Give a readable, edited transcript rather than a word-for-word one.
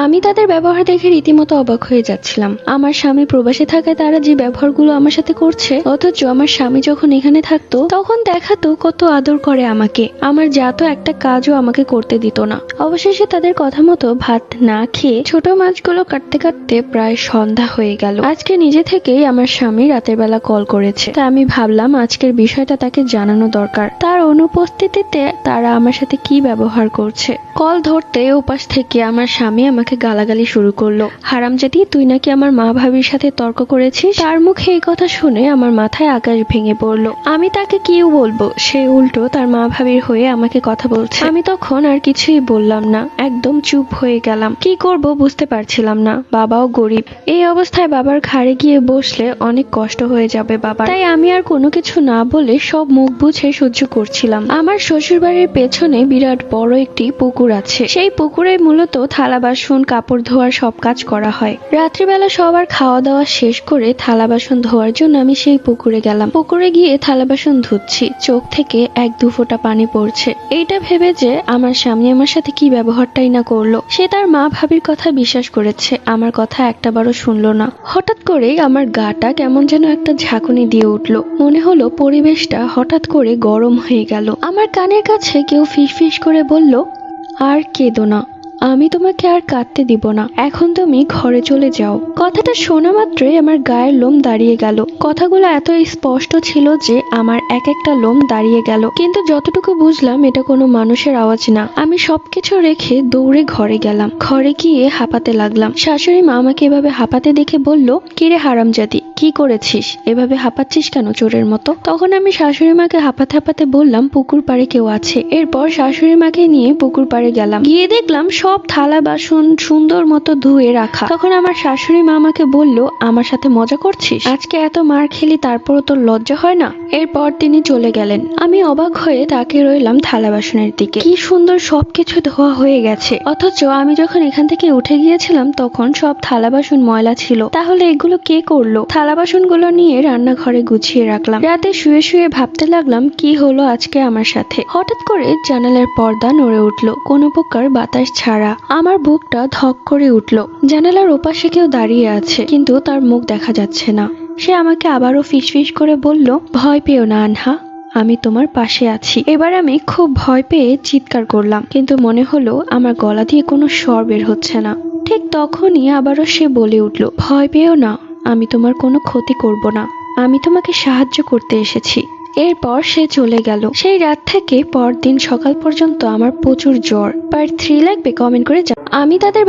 আমি তাদের ব্যবহার দেখে রীতিমতো অবাক হয়ে যাচ্ছিলাম। আমার স্বামী প্রবাসে থাকায় তারা যে ব্যবহারগুলো আমার সাথে করছে, অথচ আমার স্বামী যখন এখানে থাকতো তখন দেখাতো কত আদর করে আমাকে। আমার যা তো একটা কাজও আমাকে করতে দিত না। অবশেষে তাদের কথা মতো ভাত না খেয়ে ছোট মাছগুলো কাটতে কাটতে প্রায় সন্ধ্যা হয়ে গেল। আজকে নিজে থেকেই আমার স্বামী রাতের বেলা কল করেছে, তা আমি ভাবলাম আজকের বিষয়টা তাকে জানানো দরকার। তার অনুপস্থিতিতে তারা আমার সাথে কি ব্যবহার করছে। কল ধরতে ওপাশ থেকে আমার স্বামী আমাকে গালাগালি শুরু করলো। হারামজাদি, তুই নাকি আমার মা ভাবির সাথে তর্ক করেছিস। তার মুখে এই কথা শুনে আমার মাথায় আকাশ ভেঙে পড়লো। আমি তাকে কি বলবো, সে উল্টো তার মা ভাবির হয়ে আমাকে কথা বলছে। আমি তখন আর কিছুই বললাম না, একদম চুপ হয়ে গেলাম। কি করব বুঝতে পারছিলাম না। বাবাও গরিব, এই অবস্থায় বাবার ঘাড়ে গিয়ে বসলে অনেক কষ্ট হয়ে যাবে বাবার। তাই আমি আর কোনো কিছু না বলে সব মুখ বুঝে সহ্য করছিলাম। আমার শ্বশুর বাড়ির পেছনে বিরাট বড় একটি পুকুর আছে। সেই পুকুরে মূলত থালা বাসন কাপড় ধোয়ার সব কাজ করা হয়। রাত্রিবেলা সবার খাওয়া দাওয়া শেষ করে থালা বাসন ধোয়ার জন্য আমি সেই পুকুরে গেলাম। পুকুরে গিয়ে থালা বাসন ধুচ্ছি, চোখ থেকে এক দু ফোঁটা পানি পড়ছে। এইটা ভেবে যে আমার স্বামী আমার সাথে কি ব্যবহারটাই না করলো। সে তার মা ভাবির কথা বিশ্বাস করেছে, আমার কথা একটাবারও শুনলো না। হঠাৎ করেই আমার গাটা কেমন যেন একটা ঝাঁকুনি দিয়ে উঠলো। মনে হলো পরিবেশটা হঠাৎ করে গরম হয়ে গেল। আমার কানের কাছে কেউ ফিসফিস করে বলল, আর কেঁদো না, আমি তোমাকে আর কাঁদতে দিব না, এখন তুমি ঘরে চলে যাও। কথাটা শোনা মাত্রই আমার গায়ের লোম দাঁড়িয়ে গেল। কথাগুলো এত স্পষ্ট ছিল যে আমার এক একটা লোম দাঁড়িয়ে গেল। কিন্তু যতটুকু বুঝলাম এটা কোনো মানুষের আওয়াজ না। আমি সবকিছু রেখে দৌড়ে ঘরে গেলাম। ঘরে গিয়ে হাঁপাতে লাগলাম। শাশুড়ি মা আমাকে এভাবে হাঁপাতে দেখে বলল, কিরে হারামজাদি, কি করেছিস, এভাবে হাঁপাচ্ছিস কেন চোরের মতো? তখন আমি শাশুড়ি মাকে হাঁপাতে হাঁপাতে বললাম, পুকুর পাড়ে কেউ আছে। এরপর শাশুড়ি মাকে নিয়ে পুকুর পাড়ে গেলাম। গিয়ে দেখলাম সব থালা বাসন সুন্দর মতো ধুয়ে রাখা। তখন আমার শাশুড়ি মা আমাকে বলল, আমার সাথে মজা করছিস? আজকে এত মার খেলি তারপরও তোর লজ্জা হয় না? এরপর তিনি চলে গেলেন। আমি অবাক হয়ে তাকে রইলাম থালা বাসনের দিকে। কি সুন্দর সবকিছু ধোয়া হয়ে গেছে, অথচ আমি যখন এখান থেকে উঠে গিয়েছিলাম তখন সব থালা বাসন ময়লা ছিল। তাহলে এগুলো কে করলো? থালা বাসনগুলো নিয়ে রান্নাঘরে গুছিয়ে রাখলাম। রাতে শুয়ে শুয়ে ভাবতে লাগলাম কি হলো আজকে আমার সাথে। হঠাৎ করে জানালার পর্দা নড়ে উঠলো, কোনো প্রকার বাতাস ছাড়া। আমার বুকটা ধক করে উঠলো। জানালার ওপাশে কেউ দাঁড়িয়ে আছে, কিন্তু তার মুখ দেখা যাচ্ছে না। সে আমাকে আবারও ফিসফিস করে বলল, ভয় পেও না আনহা, আমি তোমার পাশে আছি। এবার আমি খুব ভয় পেয়ে চিৎকার করলাম, কিন্তু মনে হলো আমার গলা দিয়ে কোনো স্বর বের হচ্ছে না। ঠিক তখনই আবারও সে বলে উঠল, ভয় পেও না, আমি তোমার কোনো ক্ষতি করব না, আমি তোমাকে সাহায্য করতে এসেছি। এরপর সে চলে গেল। সেই রাত থেকে পরদিন সকাল পর্যন্ত আমার প্রচুর জ্বর। পার্ট 3 লাগবে কমেন্ট করে আমি তাদের